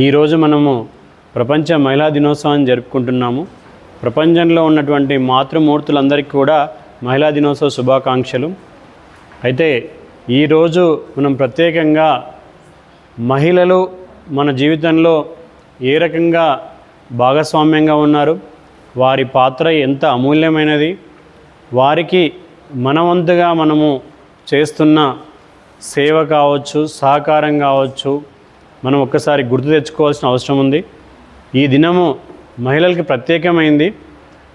ఈరోజు మనము ప్రపంచ మహిళా దినోత్సవాన్ని జరుపుకుంటున్నాము. ప్రపంచంలో ఉన్నటువంటి మాతృమూర్తులందరికీ కూడా మహిళా దినోత్సవ శుభాకాంక్షలు. అయితే ఈరోజు మనం ప్రత్యేకంగా మహిళలు మన జీవితంలో ఏ రకంగా భాగస్వామ్యంగా ఉన్నారు, వారి పాత్ర ఎంత అమూల్యమైనది, వారికి మనవంతుగా మనము చేస్తున్న సేవ కావచ్చు, సహకారం కావచ్చు, మనం ఒక్కసారి గుర్తు తెచ్చుకోవాల్సిన అవసరం ఉంది. ఈ దినము మహిళలకి ప్రత్యేకమైంది.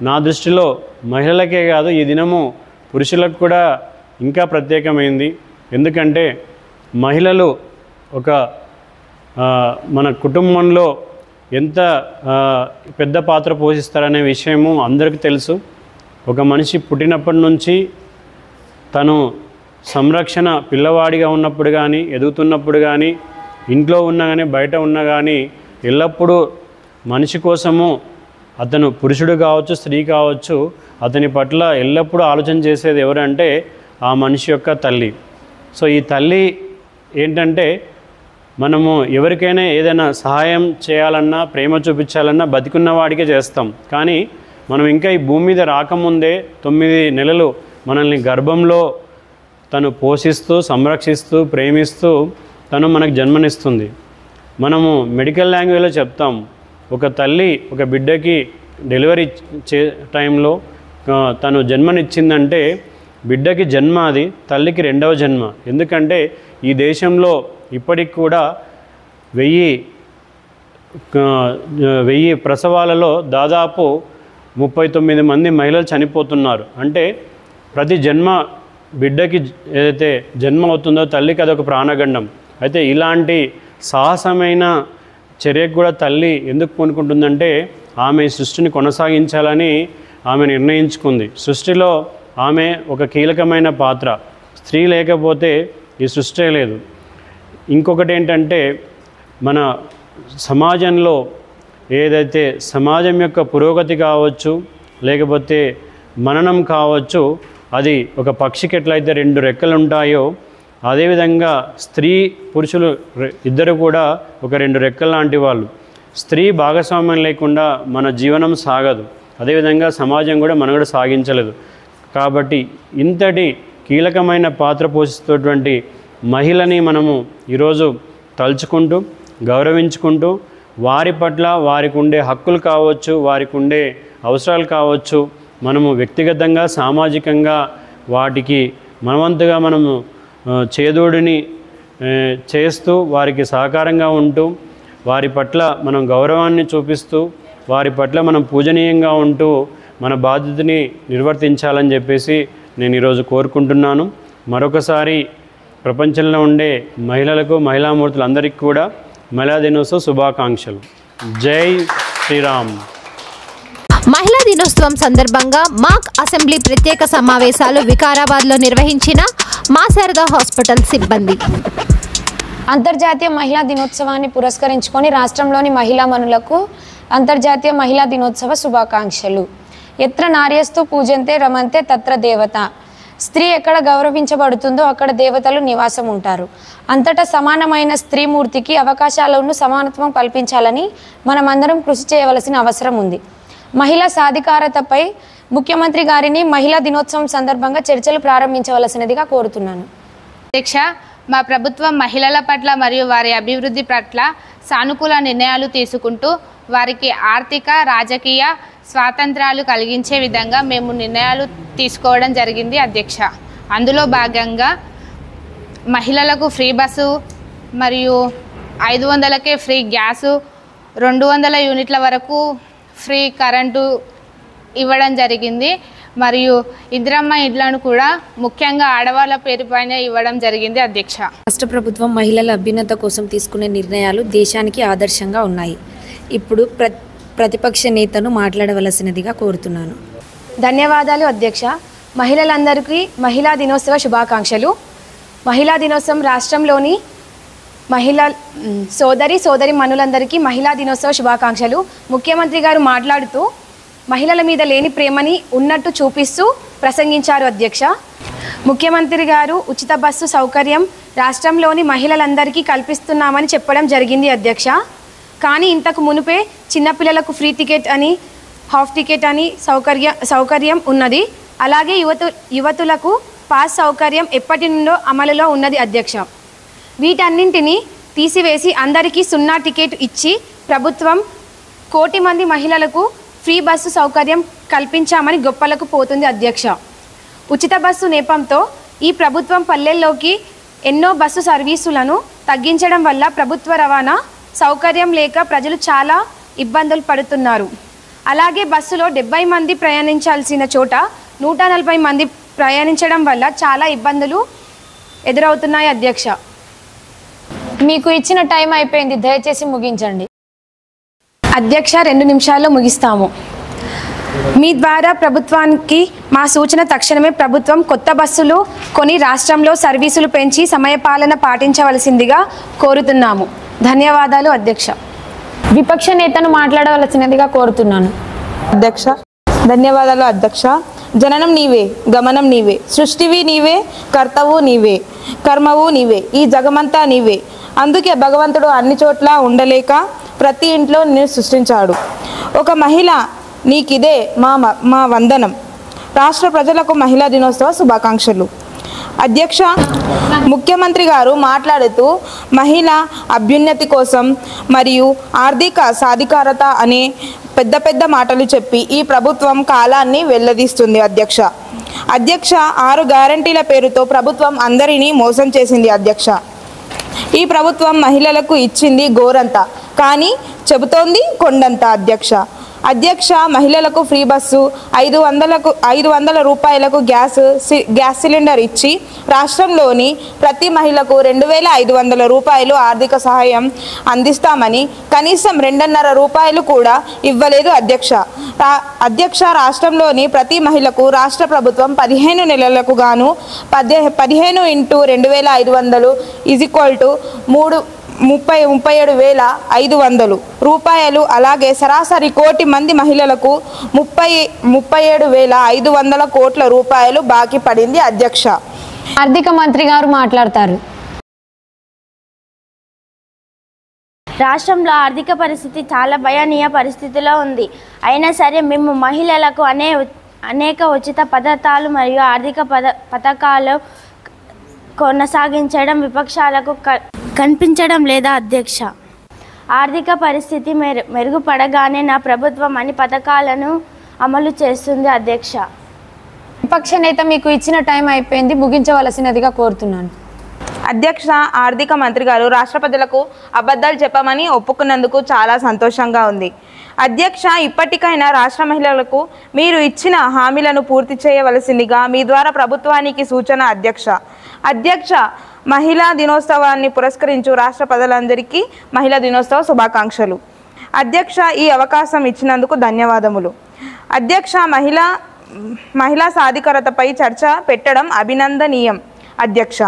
నా దృష్టిలో మహిళలకే కాదు, ఈ దినము పురుషులకు కూడా ఇంకా ప్రత్యేకమైంది. ఎందుకంటే మహిళలు ఒక మన కుటుంబంలో ఎంత పెద్ద పాత్ర పోషిస్తారనే విషయము అందరికీ తెలుసు. ఒక మనిషి పుట్టినప్పటి నుంచి తను సంరక్షణ పిల్లవాడిగా ఉన్నప్పుడు కానీ, ఎదుగుతున్నప్పుడు కానీ, ఇంట్లో ఉన్నా కానీ, బయట ఉన్నా కానీ, ఎల్లప్పుడూ మనిషి కోసము అతను పురుషుడు కావచ్చు, స్త్రీ కావచ్చు, అతని పట్ల ఎల్లప్పుడూ ఆలోచన చేసేది ఎవరంటే ఆ మనిషి యొక్క తల్లి. సో ఈ తల్లి ఏంటంటే మనము ఎవరికైనా ఏదైనా సహాయం చేయాలన్నా, ప్రేమ చూపించాలన్నా బతికున్న వాడికే చేస్తాం. కానీ మనం ఇంకా ఈ భూమి మీద రాకముందే 9 నెలలు మనల్ని గర్భంలో తను పోషిస్తూ, సంరక్షిస్తూ, ప్రేమిస్తూ తను మనకు జన్మనిస్తుంది. మనము మెడికల్ లాంగ్వేజ్లో చెప్తాం, ఒక తల్లి ఒక బిడ్డకి డెలివరీ టైంలో తను జన్మనిచ్చిందంటే బిడ్డకి జన్మ అది, తల్లికి 2వ జన్మ. ఎందుకంటే ఈ దేశంలో ఇప్పటికి కూడా 1000 ప్రసవాలలో దాదాపు 39 మంది మహిళలు చనిపోతున్నారు. అంటే ప్రతి జన్మ బిడ్డకి ఏదైతే జన్మ అవుతుందో తల్లికి అదొక ప్రాణగండం. అయితే ఇలాంటి సాహసమైన చర్యకు కూడా తల్లి ఎందుకు పూనుకుంటుందంటే ఆమె సృష్టిని కొనసాగించాలని ఆమె నిర్ణయించుకుంది. సృష్టిలో ఆమె ఒక కీలకమైన పాత్ర. స్త్రీ లేకపోతే ఈ సృష్టి లేదు. ఇంకొకటి ఏంటంటే మన సమాజంలో ఏదైతే సమాజం యొక్క పురోగతి కావచ్చు, లేకపోతే మననం కావచ్చు, అది ఒక పక్షికి ఎట్లయితే 2 రెక్కలు ఉంటాయో అదేవిధంగా స్త్రీ పురుషులు ఇద్దరు కూడా ఒక 2 రెక్కలు లాంటి వాళ్ళు. స్త్రీ భాగస్వామ్యం లేకుండా మన జీవనం సాగదు, అదేవిధంగా సమాజం కూడా మనుగడ సాగించలేదు. కాబట్టి ఇంతటి కీలకమైన పాత్ర పోషిస్తున్నటువంటి మహిళని మనము ఈరోజు తలుచుకుంటూ, గౌరవించుకుంటూ, వారి పట్ల వారికి ఉండే హక్కులు కావచ్చు, వారికి ఉండే అవసరాలు కావచ్చు, మనము వ్యక్తిగతంగా, సామాజికంగా వాటికి మనవంతుగా మనము చేదోడిని చేస్తూ, వారికి సహకారంగా ఉంటూ, వారి పట్ల మనం గౌరవాన్ని చూపిస్తూ, వారి పట్ల మనం పూజనీయంగా ఉంటూ మన బాధ్యతని నిర్వర్తించాలని చెప్పేసి నేను ఈరోజు కోరుకుంటున్నాను. మరొకసారి ప్రపంచంలో ఉండే మహిళలకు, మహిళామూర్తులందరికీ కూడా మహిళా దినోత్సవ శుభాకాంక్షలు. జై శ్రీరామ్. మహిళా దినోత్సవం సందర్భంగా మాక్ అసెంబ్లీ ప్రత్యేక సమావేశాలు వికారాబాద్లో నిర్వహించిన మా శారదా హాస్పిటల్ సిబ్బంది. అంతర్జాతీయ మహిళా దినోత్సవాన్ని పురస్కరించుకొని రాష్ట్రంలోని మహిళామణులకు అంతర్జాతీయ మహిళా దినోత్సవ శుభాకాంక్షలు. ఎత్ర నార్యస్తు పూజంతే రమంతే తత్ర దేవత. స్త్రీ ఎక్కడ గౌరవించబడుతుందో అక్కడ దేవతలు నివాసం ఉంటారు. అంతటా సమానమైన స్త్రీమూర్తికి అవకాశాలను సమానత్వం కల్పించాలని మనమందరం కృషి చేయవలసిన అవసరం ఉంది. మహిళా సాధికారతపై ముఖ్యమంత్రి గారిని మహిళా దినోత్సవం సందర్భంగా చర్చలు ప్రారంభించవలసినదిగా కోరుతున్నాను. అధ్యక్ష, మా ప్రభుత్వం మహిళల పట్ల మరియు వారి అభివృద్ధి పట్ల సానుకూల నిర్ణయాలు తీసుకుంటూ వారికి ఆర్థిక, రాజకీయ స్వాతంత్రాలు కలిగించే విధంగా మేము నిర్ణయాలు తీసుకోవడం జరిగింది అధ్యక్ష. అందులో భాగంగా మహిళలకు ఫ్రీ బస్సు మరియు 500కే ఫ్రీ గ్యాసు, 200 యూనిట్ల వరకు ఫ్రీ కరెంటు ఇవ్వడం జరిగింది. మరియు ఇందిరమ్మ ఇండ్లను కూడా ముఖ్యంగా ఆడవాళ్ళ పేరు పైన ఇవ్వడం జరిగింది అధ్యక్ష. రాష్ట్ర ప్రభుత్వం మహిళల అభ్యున్నత కోసం తీసుకునే నిర్ణయాలు దేశానికి ఆదర్శంగా ఉన్నాయి. ఇప్పుడు ప్రతిపక్ష నేతను మాట్లాడవలసినదిగా కోరుతున్నాను. ధన్యవాదాలు అధ్యక్ష. మహిళలందరికీ మహిళా దినోత్సవ శుభాకాంక్షలు. మహిళా దినోత్సవం రాష్ట్రంలోని సోదరి మనులందరికీ మహిళా దినోత్సవ శుభాకాంక్షలు. ముఖ్యమంత్రి గారు మాట్లాడుతూ మహిళల మీద లేని ప్రేమని ఉన్నట్టు చూపిస్తూ ప్రసంగించారు అధ్యక్ష. ముఖ్యమంత్రి గారు ఉచిత బస్సు సౌకర్యం రాష్ట్రంలోని మహిళలందరికీ కల్పిస్తున్నామని చెప్పడం జరిగింది అధ్యక్ష. కానీ ఇంతకు మునుపే చిన్నపిల్లలకు ఫ్రీ టికెట్ అని, హాఫ్ టికెట్ అని సౌకర్యం ఉన్నది. అలాగే యువతులకు పాస్ సౌకర్యం ఎప్పటి నుండో అమలులో ఉన్నది అధ్యక్ష. వీటన్నింటినీ తీసివేసి అందరికీ 0 టికెట్ ఇచ్చి ప్రభుత్వం 1 కోటి మంది మహిళలకు ఫ్రీ బస్సు సౌకర్యం కల్పించామని గొప్పలకు పోతుంది అధ్యక్ష. ఉచిత బస్సు నేపంతో ఈ ప్రభుత్వం పల్లెల్లోకి ఎన్నో బస్సు సర్వీసులను తగ్గించడం వల్ల ప్రభుత్వ రవాణా సౌకర్యం లేక ప్రజలు చాలా ఇబ్బందులు పడుతున్నారు. అలాగే బస్సులో 70 మంది ప్రయాణించాల్సిన చోట 140 మంది ప్రయాణించడం వల్ల చాలా ఇబ్బందులు ఎదురవుతున్నాయి అధ్యక్ష. మీకు ఇచ్చిన టైం అయిపోయింది, దయచేసి ముగించండి. అధ్యక్ష 2 నిమిషాల్లో ముగిస్తాము. మీ ద్వారా ప్రభుత్వానికి మా సూచన తక్షణమే ప్రభుత్వం కొత్త బస్సులు కొని రాష్ట్రంలో సర్వీసులు పెంచి సమయపాలన పాటించవలసిందిగా కోరుతున్నాము. ధన్యవాదాలు అధ్యక్ష. విపక్ష నేతను మాట్లాడవలసినదిగా కోరుతున్నాను. అధ్యక్ష ధన్యవాదాలు అధ్యక్ష. జననం నీవే, గమనం నీవే, సృష్టివి నీవే, కర్తవు నీవే, కర్మవు నీవే, ఈ జగమంతా నీవే. అందుకే భగవంతుడు అన్ని చోట్ల ఉండలేక ప్రతి ఇంట్లో నిన్ను సృష్టించాడు. ఒక మహిళ నీకిదే మా వందనం. రాష్ట్ర ప్రజలకు మహిళా దినోత్సవ శుభాకాంక్షలు. అధ్యక్ష, ముఖ్యమంత్రి గారు మాట్లాడుతూ మహిళా అభ్యున్నతి కోసం మరియు ఆర్థిక సాధికారత అనే పెద్ద మాటలు చెప్పి ఈ ప్రభుత్వం కాలాన్ని వెల్లదీస్తుంది అధ్యక్ష. 6 గ్యారంటీల పేరుతో ప్రభుత్వం అందరినీ మోసం చేసింది అధ్యక్ష. ఈ ప్రభుత్వం మహిళలకు ఇచ్చింది గోరంత, కానీ చెబుతోంది కొండంత అధ్యక్ష. మహిళలకు ఫ్రీ బస్సు, 500 రూపాయలకు గ్యాస్ సిలిండర్ ఇచ్చి రాష్ట్రంలోని ప్రతి మహిళకు 2500 రూపాయలు ఆర్థిక సహాయం అందిస్తామని కనీసం 2.5 రూపాయలు కూడా ఇవ్వలేదు అధ్యక్ష. రాష్ట్రంలోని ప్రతి మహిళకు రాష్ట్ర ప్రభుత్వం 15 నెలలకు గాను 15 × 2500 37,500 రూపాయలు. అలాగే సరాసరి 1 కోటి మంది మహిళలకు 37,500 కోట్ల రూపాయలు బాకీ పడింది అధ్యక్ష. ఆర్థిక మంత్రి గారు మాట్లాడతారు. రాష్ట్రంలో ఆర్థిక పరిస్థితి చాలా భయానీయ పరిస్థితిలో ఉంది. అయినా సరే మేము మహిళలకు అనేక ఉచిత పథకాలు మరియు ఆర్థిక పథకాలు కొనసాగించడం విపక్షాలకు కనిపించడం లేదా అధ్యక్ష? ఆర్థిక పరిస్థితి మెరుగుపడగానే నా ప్రభుత్వం అన్ని పథకాలను అమలు చేస్తుంది అధ్యక్ష. విపక్ష నేత మీకు ఇచ్చిన టైం అయిపోయింది, ముగించవలసినదిగా కోరుతున్నాను. అధ్యక్ష, ఆర్థిక మంత్రి గారు రాష్ట్ర ప్రజలకు అబద్ధాలు చెప్పమని ఒప్పుకున్నందుకు చాలా సంతోషంగా ఉంది. అధ్యక్ష, ఇప్పటికైనా రాష్ట్ర మహిళలకు మీరు ఇచ్చిన హామీలను పూర్తి చేయవలసిందిగా మీ ద్వారా ప్రభుత్వానికి సూచన అధ్యక్ష. మహిళా దినోత్సవాన్ని పురస్కరించు రాష్ట్ర ప్రజలందరికీ మహిళా దినోత్సవ శుభాకాంక్షలు. అధ్యక్ష, ఈ అవకాశం ఇచ్చినందుకు ధన్యవాదములు. అధ్యక్ష, మహిళా సాధికారతపై చర్చ పెట్టడం అభినందనీయం అధ్యక్ష.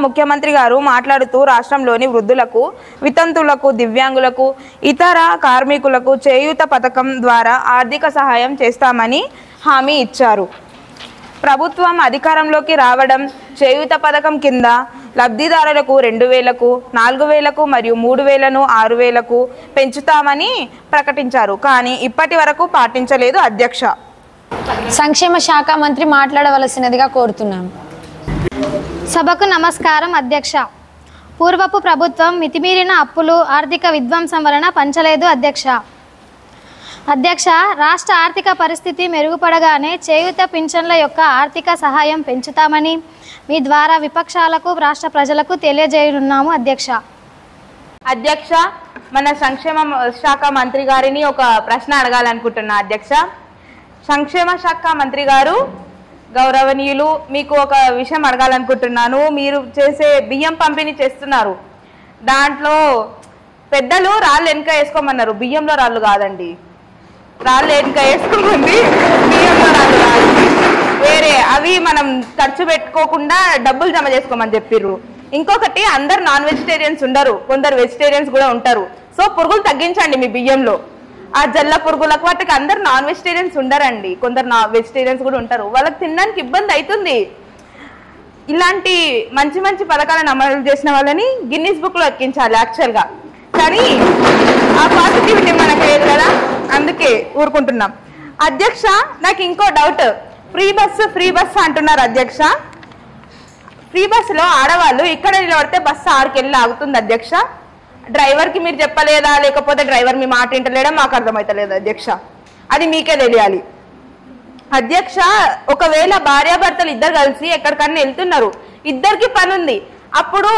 ముఖ్యమంత్రి గారు మాట్లాడుతూ రాష్ట్రంలోని వృద్ధులకు, వితంతులకు, దివ్యాంగులకు, ఇతర కార్మికులకు చేయూత పథకం ద్వారా ఆర్థిక సహాయం చేస్తామని హామీ ఇచ్చారు. ప్రభుత్వం అధికారంలోకి రావడం చేయూత పథకం కింద లబ్ధిదారులకు 2,000కు, 4,000కు మరియు 3,000ను 6,000కు పెంచుతామని ప్రకటించారు. కానీ ఇప్పటి వరకు పాటించలేదు అధ్యక్ష. సంక్షేమ శాఖ మంత్రి మాట్లాడవలసినదిగా కోరుతున్నాను. సభకు నమస్కారం అధ్యక్ష. పూర్వపు ప్రభుత్వం మితిమీరిన అప్పులు, ఆర్థిక విధ్వంసం వలన పంచలేదు అధ్యక్ష. రాష్ట్ర ఆర్థిక పరిస్థితి మెరుగుపడగానే చేయూత పింఛన్ల యొక్క ఆర్థిక సహాయం పెంచుతామని మీ ద్వారా విపక్షాలకు, రాష్ట్ర ప్రజలకు తెలియజేయనున్నాము అధ్యక్ష. మన సంక్షేమ శాఖ మంత్రి గారిని ఒక ప్రశ్న అడగాలనుకుంటున్నా అధ్యక్ష. సంక్షేమ శాఖ మంత్రి గారు గౌరవనీయులు, మీకు ఒక విషయం అడగాలనుకుంటున్నాను. మీరు చేసే బియ్యం పంపిణీ చేస్తున్నారు, దాంట్లో పెద్దలు రాళ్ళు వెనుక వేసుకోమన్నారు, బియ్యంలో రాళ్ళు కాదండి. రాళ్ళు వెనుక వేసుకోమండి, బియ్యంలో రాళ్ళు కాదు, వేరే అవి మనం ఖర్చు పెట్టుకోకుండా డబ్బులు జమ చేసుకోమని చెప్పిర్రు. ఇంకొకటి, అందరు నాన్ వెజిటేరియన్స్ ఉండరు, కొందరు వెజిటేరియన్స్ కూడా ఉంటారు. సో పురుగులు తగ్గించండి మీ బియ్యంలో. ఆ జల్ల పురుగులకు వాటికి అందరు నాన్ వెజిటేరియన్స్ ఉండరండి, కొందరు వెజిటేరియన్స్ కూడా ఉంటారు, వాళ్ళకి తినడానికి ఇబ్బంది అవుతుంది. ఇలాంటి మంచి పథకాలను అమలు చేసిన వాళ్ళని గిన్నిస్ బుక్లో ఎక్కించాలి యాక్చువల్గా. కానీ ఆ పాజిటివిటీ మనకు లేదు కదా, అందుకే ఊరుకుంటున్నాం. అధ్యక్ష, నాకు ఇంకో డౌట్. ఫ్రీ బస్సు అంటున్నారు అధ్యక్ష. ఫ్రీ బస్సులో ఆడవాళ్ళు ఇక్కడ నిలబడితే బస్సు ఆడికెళ్ళి ఆగుతుంది అధ్యక్ష. డ్రైవర్కి మీరు చెప్పలేదా, లేకపోతే డ్రైవర్ మీ మాట వింటలేడా, మాకు అర్థమవుతలేదు అధ్యక్ష. అది మీకే తెలియాలి అధ్యక్ష. ఒకవేళ భార్యాభర్తలు ఇద్దరు కలిసి ఎక్కడికన్నా వెళ్తున్నారు, ఇద్దరికి పని ఉంది, అప్పుడు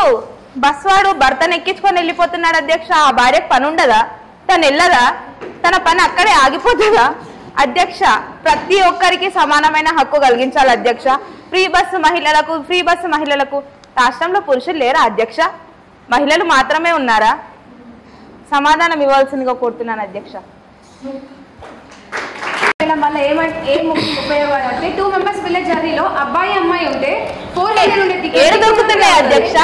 బస్ వాడు భర్తను ఎక్కించుకొని వెళ్ళిపోతున్నాడు అధ్యక్ష. ఆ భార్యకు పని ఉండదా? తను వెళ్ళదా? తన పని అక్కడే ఆగిపోతుందా అధ్యక్ష? ప్రతి ఒక్కరికి సమానమైన హక్కు కలిగించాలి అధ్యక్ష. ఫ్రీ బస్సు మహిళలకు రాష్ట్రంలో పురుషులు లేరా అధ్యక్ష? మహిళలు మాత్రమే ఉన్నారా? సమాధానం ఇవ్వాల్సిందిగా కోరుతున్నాను అధ్యక్ష. వల్ల ఏం ఉపయోగాలు అంటే 2 మెంబర్స్ వెళ్ళే జర్నీలో అబ్బాయి అమ్మాయి ఉంటే 400 ఉండే టికెట్ దొరుకుతున్నాయి అధ్యక్ష.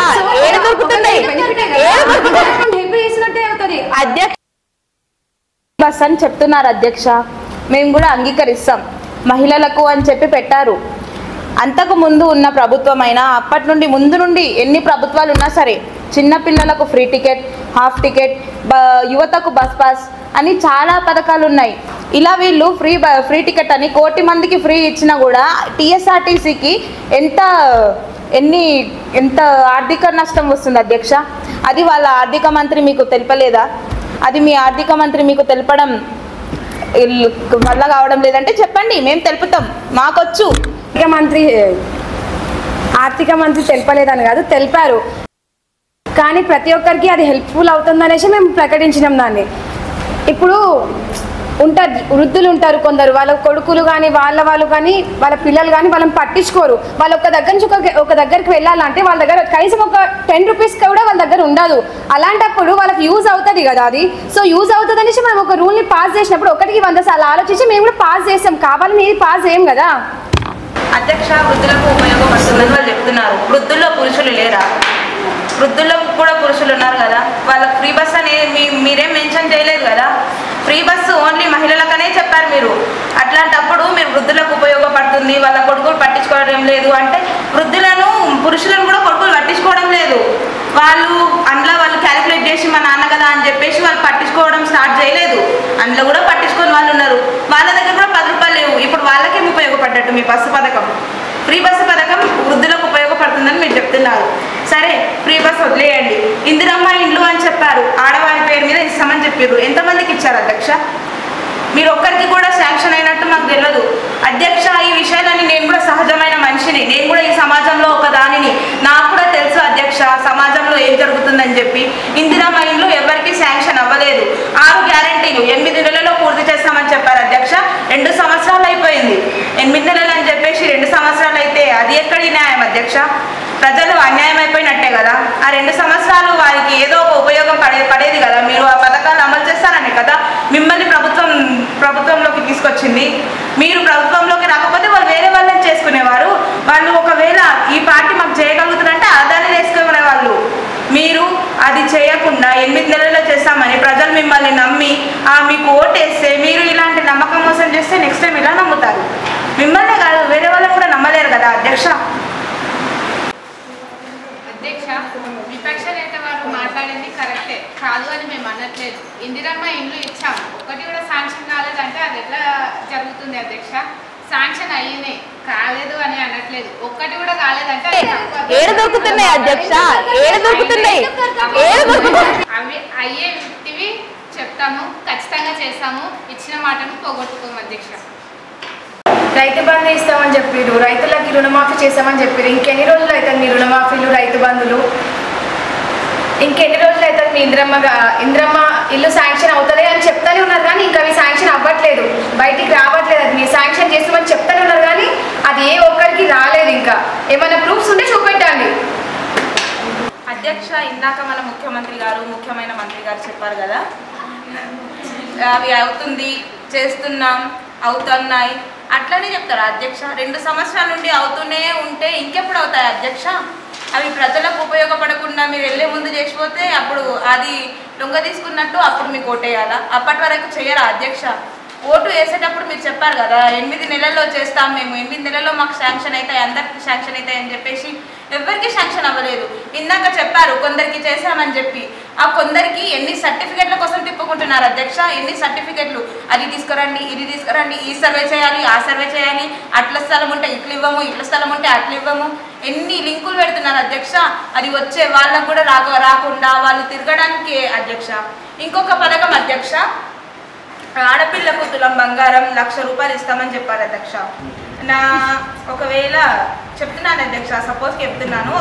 అధ్యక్ష బస్ అని చెప్తున్నారు అధ్యక్ష, మేము కూడా అంగీకరిస్తాం. మహిళలకు అని చెప్పి పెట్టారు. అంతకు ముందు ఉన్న ప్రభుత్వం అయినా అప్పటి నుండి ముందు నుండి ఎన్ని ప్రభుత్వాలు ఉన్నా సరే చిన్నపిల్లలకు ఫ్రీ టికెట్, హాఫ్ టికెట్, యువతకు బస్ పాస్ అని చాలా పథకాలు ఉన్నాయి. ఇలా వీళ్ళు ఫ్రీ టికెట్ అని 1 కోటి మందికి ఫ్రీ ఇచ్చినా కూడా టీఎస్ఆర్టీసీకి ఎంత ఆర్థిక నష్టం వస్తుంది అధ్యక్ష? అది వాళ్ళ ఆర్థిక మంత్రి మీకు తెలపలేదా? అది మీ ఆర్థిక మంత్రి మీకు తెలపడం వల్ల కావడం లేదంటే చెప్పండి, మేము తెలుపుతాం, మాకొచ్చు. ఆర్థిక మంత్రి తెలపలేదని కాదు, తెలిపారు. కానీ ప్రతి ఒక్కరికి అది హెల్ప్ఫుల్ అవుతుందనేసి మేము ప్రకటించినాం దాన్ని. ఇప్పుడు వృద్ధులు ఉంటారు కొందరు, వాళ్ళ కొడుకులు కానీ వాళ్ళు కానీ వాళ్ళ పిల్లలు కానీ వాళ్ళని పట్టించుకోరు. వాళ్ళు ఒక దగ్గర నుంచి ఒక దగ్గరికి వెళ్ళాలంటే వాళ్ళ దగ్గర కనీసం ఒక 10 రూపీస్ కూడా వాళ్ళ దగ్గర ఉండదు. అలాంటప్పుడు వాళ్ళకి యూజ్ అవుతుంది కదా అది. సో యూజ్ అవుతుంది అనేసి మనం ఒక రూల్ని పాస్ చేసినప్పుడు 1కి 100 సార్లు ఆలోచించి మేము కూడా పాస్ చేస్తాం. కావాలని ఇది పాస్ చేయం కదా అధ్యక్ష. వృద్ధులకు ఉపయోగపడుతుందని వాళ్ళు చెప్తున్నారు. వృద్ధుల్లో పురుషులు లేరా? వృద్ధుల్లో కూడా పురుషులు ఉన్నారు కదా. వాళ్ళకి ఫ్రీ బస్ అనేది మీరేం మెన్షన్ చేయలేదు కదా. ఫ్రీ బస్సు ఓన్లీ మహిళలకనే చెప్పారు మీరు. అట్లాంటప్పుడు మీరు వృద్ధులకు ఉపయోగపడుతుంది, వాళ్ళ కొడుకులు పట్టించుకోవడం లేదు అంటే పురుషులను కూడా కొడుకులు పట్టించుకోవడం లేదు. అందులో వాళ్ళు క్యాలిక్యులేట్ చేసి మా నాన్న కదా అని చెప్పేసి వాళ్ళు పట్టించుకోవడం స్టార్ట్ చేయలేదు. అందులో కూడా పట్టించుకొని వాళ్ళు ఉన్నారు. వాళ్ళ దగ్గర కూడా 10 రూపాయలు లేవు. ఇప్పుడు వాళ్ళకేం ఉపయోగపడ్డట్టు మీ బస్సు పథకం? ఫ్రీ బస్సు పథకం వృద్ధులకు ఉపయోగపడుతుందని మీరు చెప్తున్నారు. సరే, ఫ్రీ బస్ వదిలేయండి. ఇందిరమ్మ ఇండ్లు అని చెప్పారు, ఆడవారి పేరు మీద ఇస్తామని చెప్పారు. ఎంతమందికి ఇచ్చారు అధ్యక్ష? మీరు ఒక్కరికి కూడా శాంక్షన్ అయినట్టు మాకు తెలియదు అధ్యక్ష. ఈ విషయాలని నేను కూడా సహజమైన మనిషిని, నేను కూడా ఈ సమాజంలో ఒక దానిని, నాకు కూడా తెలుసు అధ్యక్ష సమాజంలో ఏం జరుగుతుందని చెప్పి. ఇందిరమ్మ ఇండ్లు ఎవరికి శాంక్షన్ అవ్వలేదు. 6 గ్యారెంటీలు 8 నెలల్లో పూర్తి చేస్తామని చెప్పారు అధ్యక్ష. 2 సంవత్సరాలు అయిపోయింది. 8 నెలలు అని చెప్పేసి 2 సంవత్సరాలు అయితే అది ఎక్కడి న్యాయం అధ్యక్ష? ప్రజలు అన్యాయం అయిపోయినట్టే కదా. ఆ 2 సంవత్సరాలు వారికి ఏదో ఒక ఉపయోగం పడేది కదా. మీరు ఆ పథకాలు అమలు చేస్తారనే కదా మిమ్మల్ని ప్రభుత్వంలోకి తీసుకొచ్చింది. మీరు ప్రభుత్వంలోకి రాకపోతే వాళ్ళు వేరే వాళ్ళని చేసుకునేవారు. వాళ్ళు ఒకవేళ ఈ పార్టీ మాకు చేయగలుగుతుందంటే ఆదాన్ని వేసుకునే వాళ్ళు. మీరు అది చేయకుండా 8 నెలల్లో చేస్తామని ప్రజలు మిమ్మల్ని నమ్మి మీకు ఓటేస్తే మీరు ఇలాంటి నమ్మకం మోసం చేస్తే నెక్స్ట్ టైం ఇలా నమ్ముతారు. మిమ్మల్నే కాదు వేరే వాళ్ళని కూడా నమ్మలేరు కదా అధ్యక్ష. విపక్ష నేత వారు మాట్లాడింది కరెక్టే, కాదు అని మేము అనట్లేదు. ఇందిరమ్మ ఇండ్లు ఇచ్చాం, ఒకటి కూడా శాంక్షన్ కాలేదంటే అది ఎట్లా జరుగుతుంది అధ్యక్ష? శాంక్షన్ అయ్యింది, కాలేదు అని అనట్లేదు. ఒక్కటి కూడా కాలేదంటే అవి అయ్యేటివి చెప్తాము, ఖచ్చితంగా చేస్తాము. ఇచ్చిన మాటను పోగొట్టుకోము అధ్యక్ష. రైతు బంధు ఇస్తామని చెప్పారు, రైతులకి రుణమాఫీ చేస్తామని చెప్పారు. ఇంకెన్ని రోజులు అవుతుంది మీ రుణమాఫీలు, రైతు బంధులు? ఇంకెన్ని రోజులు అవుతుంది మీ ఇందిరమ్మ ఇల్లు శాంక్షన్ అవుతుంది అని చెప్తానే ఉన్నారు కానీ ఇంకా అవి శాంక్షన్ అవ్వట్లేదు, బయటికి రావట్లేదు. అది మీరు శాంక్షన్ చేస్తామని చెప్తానే ఉన్నారు కానీ అది ఏ ఒక్కరికి రాలేదు. ఇంకా ఏమైనా ప్రూఫ్స్ ఉంటే చూపెట్టండి అధ్యక్ష. ఇందాక మన ముఖ్యమైన మంత్రి గారు చెప్పారు కదా, అవి అవుతుంది, చేస్తున్నాం, అవుతున్నాయి అట్లనే చెప్తారు అధ్యక్ష. 2 సంవత్సరాల నుండి అవుతూనే ఉంటే ఇంకెప్పుడు అవుతాయి అధ్యక్ష? అవి ప్రజలకు ఉపయోగపడకుండా మీరు వెళ్ళే ముందు చేసిపోతే అప్పుడు అది లొంగ తీసుకున్నట్టు అప్పుడు మీకు ఓటేయాలా? అప్పటి వరకు చేయరా అధ్యక్ష? ఓటు వేసేటప్పుడు మీరు చెప్పారు కదా 8 నెలల్లో చేస్తాం మేము, 8 నెలల్లో మాకు శాంక్షన్ అవుతాయి, అందరికి శాంక్షన్ అవుతాయి అని చెప్పేసి ఎవరికి శాంక్షన్ అవ్వలేదు. ఇందాక చెప్పారు కొందరికి చేశామని చెప్పి, ఆ కొందరికి ఎన్ని సర్టిఫికెట్ల కోసం తిప్పుకుంటున్నారు అధ్యక్ష, ఎన్ని సర్టిఫికెట్లు, అది తీసుకురండి, ఇది తీసుకురండి, ఈ సర్వే చేయాలి, ఆ సర్వే చేయాలి, అట్ల స్థలం ఉంటే ఇట్లు ఇవ్వము, ఇట్ల స్థలం ఉంటే అట్లు ఇవ్వము, ఎన్ని లింకులు పెడుతున్నారు అధ్యక్ష. అది వచ్చే వాళ్ళకు కూడా రాకుండా వాళ్ళు తిరగడానికి అధ్యక్ష. ఇంకొక పథకం అధ్యక్ష, ఆడపిల్లకు తులం బంగారం 1,00,000 రూపాయలు ఇస్తామని చెప్పారు అధ్యక్ష. ఒకవేళ చెప్తున్నాను అధ్యక్ష, సపోజ్ చెప్తున్నాను,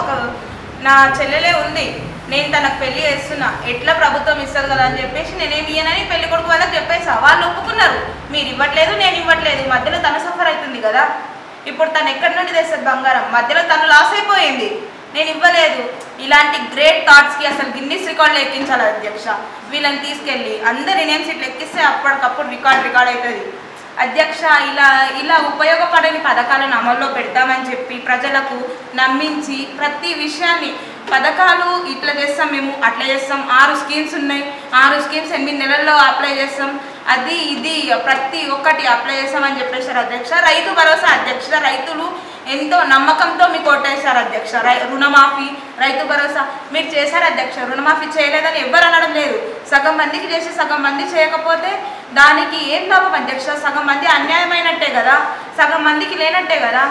నా చెల్లెలే ఉంది, నేను తనకు పెళ్లి చేస్తున్నా, ఎట్లా ప్రభుత్వం ఇస్తుంది కదా అని చెప్పేసి నేనేమి ఇయ్యనని పెళ్లి కొడుకు వాళ్ళకి చెప్పేసా. వాళ్ళు ఒప్పుకున్నారు, మీరు ఇవ్వట్లేదు, నేను ఇవ్వట్లేదు, మధ్యలో తను సఫర్ అవుతుంది కదా. ఇప్పుడు తను ఎక్కడి నుండి తెస్తుంది బంగారం, మధ్యలో తను లాస్ అయిపోయింది, నేను ఇవ్వలేదు. ఇలాంటి గ్రేట్ థాట్స్కి అసలు గిన్నిస్ రికార్డులు ఎక్కించాలి అధ్యక్ష. వీళ్ళని తీసుకెళ్ళి అందరి నేమ్స్ ఇట్లా ఎక్కిస్తే అప్పటికప్పుడు రికార్డ్ అవుతుంది అధ్యక్ష. ఇలా ఉపయోగపడని పథకాలను అమల్లో పెడతామని చెప్పి ప్రజలకు నమ్మించి ప్రతి విషయాన్ని, పథకాలు ఇట్లా చేస్తాం, మేము అట్లా చేస్తాం, 6 స్కీమ్స్ ఉన్నాయి, 6 స్కీమ్స్ 8 నెలల్లో అప్లై చేస్తాం, అది ఇది ప్రతి ఒక్కటి అప్లై చేస్తామని చెప్పేశారు అధ్యక్ష. రైతు భరోసా అధ్యక్ష, రైతులు ఎంతో నమ్మకంతో మీకు ఓటేశారు అధ్యక్ష. రుణమాఫీ, రైతు భరోసా మీరు చేశారు అధ్యక్ష. రుణమాఫీ చేయలేదని ఎవ్వరు అనడం లేదు. సగం మందికి చేసి సగం మంది చేయకపోతే దానికి ఏం లాభం అధ్యక్ష? సగం మంది అన్యాయమైనట్టే కదా, సగం మందికి లేనట్టే కదా.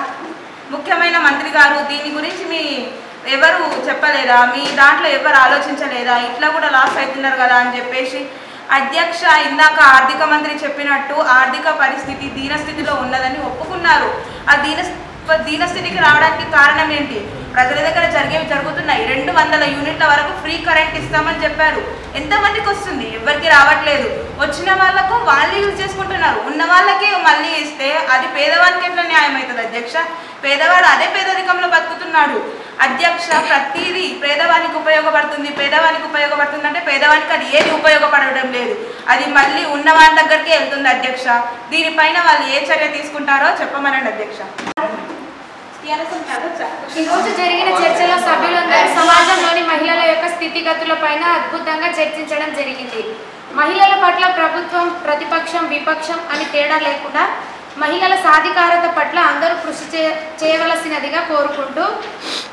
ముఖ్యమైన మంత్రి గారు దీని గురించి ఎవరు చెప్పలేదా? మీ దాంట్లో ఎవరు ఆలోచించలేదా? ఇట్లా కూడా లాస్ అవుతున్నారు కదా అని చెప్పేసి అధ్యక్ష. ఇందాక ఆర్థిక మంత్రి చెప్పినట్టు ఆర్థిక పరిస్థితి దీనస్థితిలో ఉన్నదని ఒప్పుకున్నారు. ఆ దీనస్థితికి రావడానికి కారణం ఏంటి? ప్రజల దగ్గర జరుగుతున్నాయి. 200 యూనిట్ల వరకు ఫ్రీ కరెంట్ ఇస్తామని చెప్పారు. ఎంతమందికి వస్తుంది? ఎవరికి రావట్లేదు. వచ్చిన వాళ్ళకు వాళ్ళు యూజ్ చేసుకుంటున్నారు, ఉన్న వాళ్ళకే మళ్ళీ ఇస్తే అది పేదవానికి ఎట్లా న్యాయం అవుతుంది అధ్యక్ష? పేదవాడు అదే పేదరికంలో బతుకుతున్నాడు అధ్యక్ష. ప్రతిదీ పేదవానికి ఉపయోగపడుతుంది అంటే పేదవానికి అది ఏది ఉపయోగపడడం లేదు, అది మళ్ళీ ఉన్న వాళ్ళ దగ్గరికి వెళ్తుంది అధ్యక్ష. దీనిపైన వాళ్ళు ఏ చర్య తీసుకుంటారో చెప్పమనండి అధ్యక్ష. ఈరోజు జరిగిన చర్చలో సభ్యులందరూ సమాజంలోని మహిళల యొక్క స్థితిగతులపైన అద్భుతంగా చర్చించడం జరిగింది. మహిళల పట్ల ప్రభుత్వం, ప్రతిపక్షం, విపక్షం అని తేడా లేకుండా మహిళల సాధికారత పట్ల అందరూ కృషి చేయవలసినదిగా కోరుకుంటూ,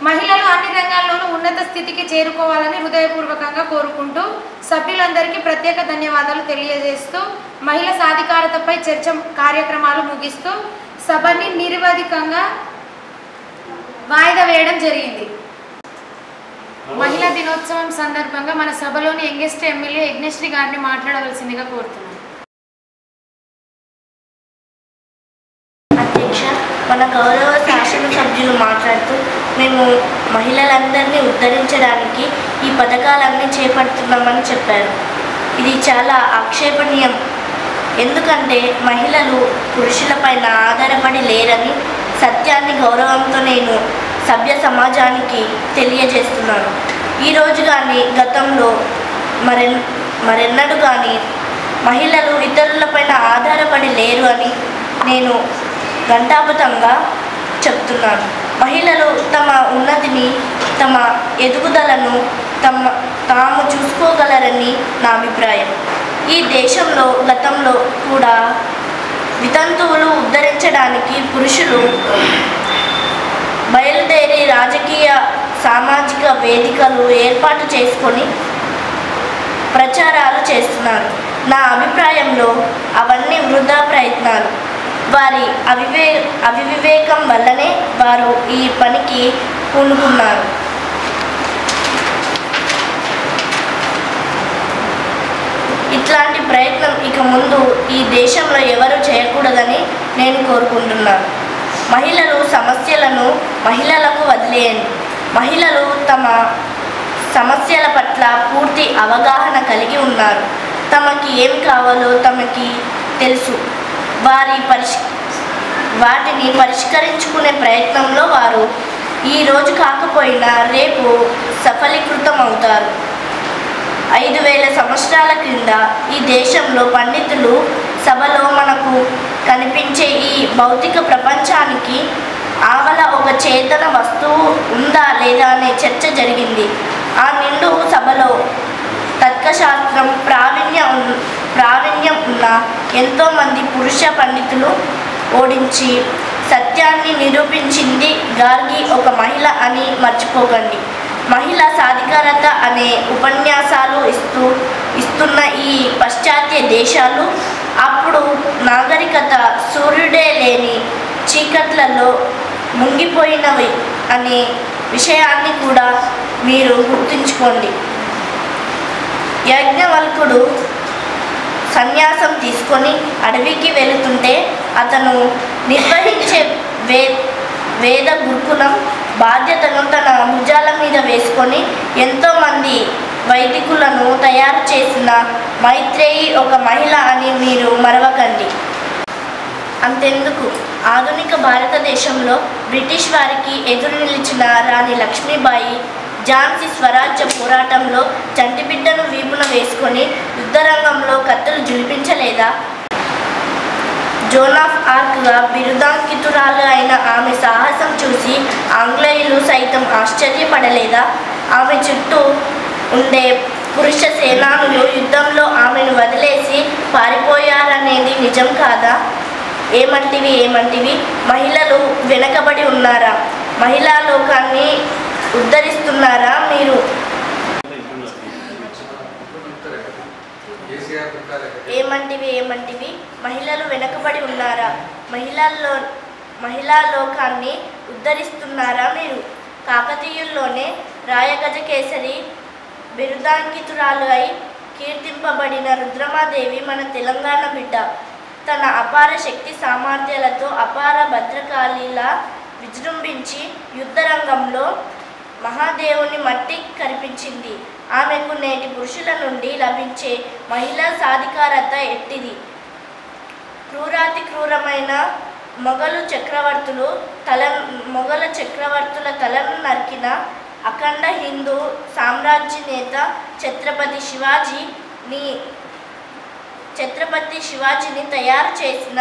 మహిళలు అన్ని రంగాల్లోనూ ఉన్నత స్థితికి చేరుకోవాలని హృదయపూర్వకంగా కోరుకుంటూ సభ్యులందరికీ ప్రత్యేక ధన్యవాదాలు తెలియజేస్తూ మహిళా సాధికారతపై చర్చ కార్యక్రమాలు ముగిస్తూ సభని నిర్వధికంగా వాయిదా వేయడం జరిగింది. మహిళా దినోత్సవం సందర్భంగా మన సభలోని యంగెస్ట్ ఎమ్మెల్యే యజ్ఞశ్రీ గారిని మాట్లాడవలసిందిగా కోరుతున్నాను. అధ్యక్ష, మన గౌరవ శాసనసభ్యులు మాట్లాడుతూ మేము మహిళలందరినీ ఉద్ధరించడానికి ఈ పథకాలన్నీ చేపడుతున్నామని చెప్పారు. ఇది చాలా ఆక్షేపణీయం. ఎందుకంటే మహిళలు పురుషులపైన ఆధారపడి లేరని సత్యాన్ని గౌరవంతో నేను సభ్య సమాజానికి తెలియజేస్తున్నాను. ఈరోజు కానీ గతంలో మరెన్నడూ కానీ మహిళలు ఇతరులపైన ఆధారపడి లేరు అని నేను ఘంటాపథంగా చెప్తున్నాను. మహిళలు తమ ఉన్నతిని, తమ ఎదుగుదలను తాము చూసుకోగలరని నా అభిప్రాయం. ఈ దేశంలో గతంలో కూడా వితంతువులు ఉద్ధరించడానికి పురుషులు బయలుదేరి రాజకీయ, సామాజిక వేదికలు ఏర్పాటు చేసుకొని ప్రచారాలు చేస్తున్నారు. నా అభిప్రాయంలో అవన్నీ వృధా ప్రయత్నాలు. వారి అవివేకం వల్లనే వారు ఈ పనికి పూనుకున్నారు. ఇట్లాంటి ప్రయత్నం ఇక ముందు ఈ దేశంలో ఎవరు చేయకూడదని నేను కోరుకుంటున్నాను. మహిళలు సమస్యలను మహిళలకు వదిలేయండి. మహిళలు తమ సమస్యల పట్ల పూర్తి అవగాహన కలిగి ఉన్నారు. తమకి ఏం కావాలో తమకి తెలుసు. వాటిని పరిష్కరించుకునే ప్రయత్నంలో వారు ఈరోజు కాకపోయినా రేపు సఫలీకృతం అవుతారు. 5000 సంవత్సరాల క్రింద ఈ దేశంలో పండితులు సభలో మనకు కనిపించే ఈ భౌతిక ప్రపంచానికి ఆవల ఒక చేతన వస్తువు ఉందా లేదా అనే చర్చ జరిగింది. ఆ నిండు సభలో తర్కశాస్త్రం ప్రావీణ్యం ఉన్న ఎంతోమంది పురుష పండితులు ఓడించి సత్యాన్ని నిరూపించింది గార్గి ఒక మహిళ అని మర్చిపోకండి. మహిళా సాధికారత అనే ఉపన్యాసాలు ఇస్తున్న ఈ పాశ్చాత్య దేశాలు అప్పుడు నాగరికత సూర్యుడే లేని చీకట్లలో ముంగిపోయినవి అనే విషయాన్ని కూడా మీరు గుర్తుంచుకోండి. యాజ్ఞవల్కుడు సన్యాసం తీసుకొని అడవికి వెళుతుంటే అతను నిర్వహించే వేద గురుకులం బాధ్యతను తన భుజాల మీద వేసుకొని ఎంతోమంది వైదికులను తయారు చేసిన మైత్రేయి ఒక మహిళ అని మీరు మరవకండి. అంతెందుకు, ఆధునిక భారతదేశంలో బ్రిటిష్ వారికి ఎదురు నిలిచిన రాణి లక్ష్మీబాయి ఝాన్సీ స్వరాజ్య పోరాటంలో చంటిబిడ్డను వీపున వేసుకొని యుద్ధరంగంలో కత్తులు జులిపించలేదా? జోన్ ఆఫ్ ఆర్క్గా బిరుదాంకితురాలు అయిన ఆమె సాహసం చూసి ఆంగ్లేయులు సైతం ఆశ్చర్యపడలేదా? ఆమె చుట్టూ ఉండే పురుష సేనానులు యుద్ధంలో ఆమెను వదిలేసి పారిపోయారనేది నిజం కాదా? ఏమంటివి మహిళలు వెనకబడి ఉన్నారా? మహిళా లోకాన్ని ఉద్ధరిస్తున్నారా మీరు? ఏమంటివి మహిళలు వెనకబడి ఉన్నారా? మహిళా లోకాన్ని ఉద్ధరిస్తున్నారా మీరు? కాకతీయుల్లోనే రాయగజకేసరి బిరుదాంకితురాలు అయి కీర్తింపబడిన రుద్రమాదేవి మన తెలంగాణ బిడ్డ. తన అపార శక్తి సామర్థ్యాలతో అపార భద్రకాళిలా విజృంభించి యుద్ధరంగంలో మహాదేవుని మట్టి కరిపించింది. ఆమెకు నేటి పురుషుల నుండి లభించే మహిళా సాధికారత ఎట్టిది? క్రూరాతి క్రూరమైన మొఘలు చక్రవర్తుల తలను నరికిన అఖండ హిందూ సామ్రాజ్య నేత ఛత్రపతి శివాజీని తయారు చేసిన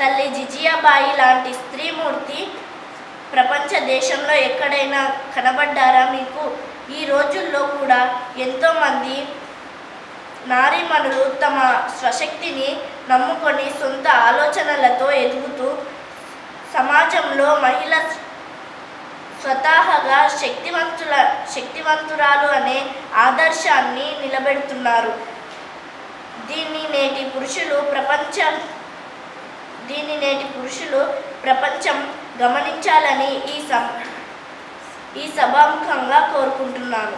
తల్లి జిజియాబాయి లాంటి స్త్రీమూర్తి ప్రపంచ దేశంలో ఎక్కడైనా కనబడ్డారా మీకు? ఈ రోజుల్లో కూడా ఎంతోమంది నారీమణులు తమ స్వశక్తిని నమ్ముకొని సొంత ఆలోచనలతో ఎదుగుతూ సమాజంలో మహిళ స్వతహాగా శక్తివంతురాలు అనే ఆదర్శాన్ని నిలబెడుతున్నారు. దీన్ని నేటి పురుషులు ప్రపంచం గమనించాలని ఈ సభాముఖంగా కోరుకుంటున్నాను.